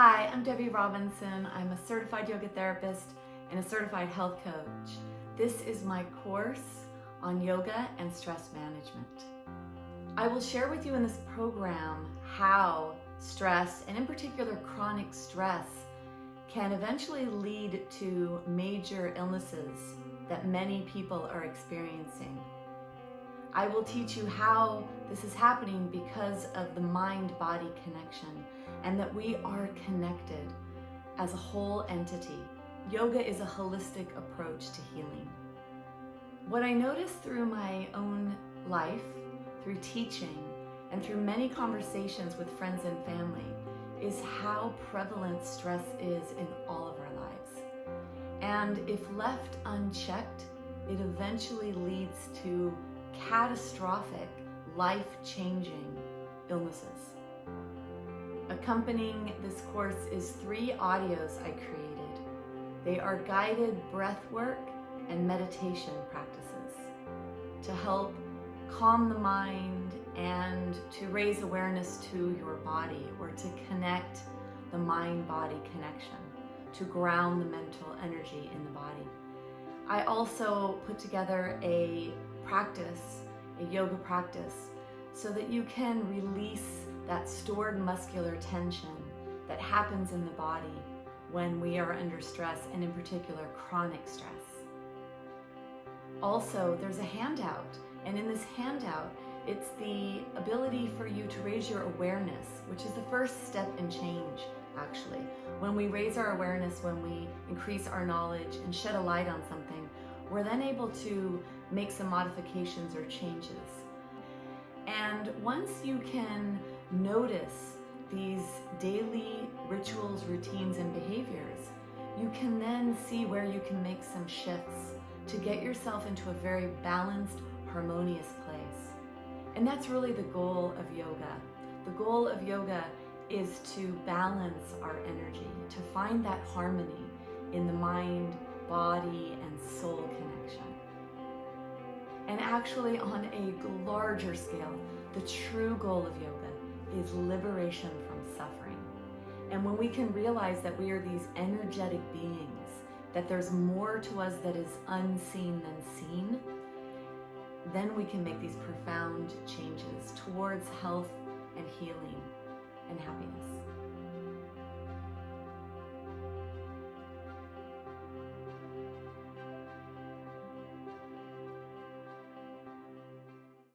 Hi, I'm Debi Robinson. I'm a certified yoga therapist and a certified health coach. This is my course on yoga and stress management. I will share with you in this program how stress, and in particular chronic stress, can eventually lead to major illnesses that many people are experiencing. I will teach you how this is happening because of the mind-body connection, and that we are connected as a whole entity. Yoga is a holistic approach to healing. What I noticed through my own life, through teaching, and through many conversations with friends and family is how prevalent stress is in all of our lives. And if left unchecked, it eventually leads to catastrophic, life-changing illnesses. Accompanying this course is 3 audios I created. They are guided breath work and meditation practices to help calm the mind and to raise awareness to your body, or to connect the mind-body connection, to ground the mental energy in the body. I also put together a practice, a yoga practice, so that you can release that stored muscular tension that happens in the body when we are under stress, and in particular chronic stress. Also, there's a handout, and in this handout, it's the ability for you to raise your awareness, which is the first step in change, actually. When we raise our awareness, when we increase our knowledge and shed a light on something, we're then able to make some modifications or changes. And once you can notice these daily rituals, routines, and behaviors, you can then see where you can make some shifts to get yourself into a very balanced, harmonious place. And that's really the goal of yoga. The goal of yoga is to balance our energy, to find that harmony in the mind, body, and soul connection. And actually, on a larger scale, the true goal of yoga is liberation from suffering. And when we can realize that we are these energetic beings, that there's more to us that is unseen than seen, then we can make these profound changes towards health and healing and happiness.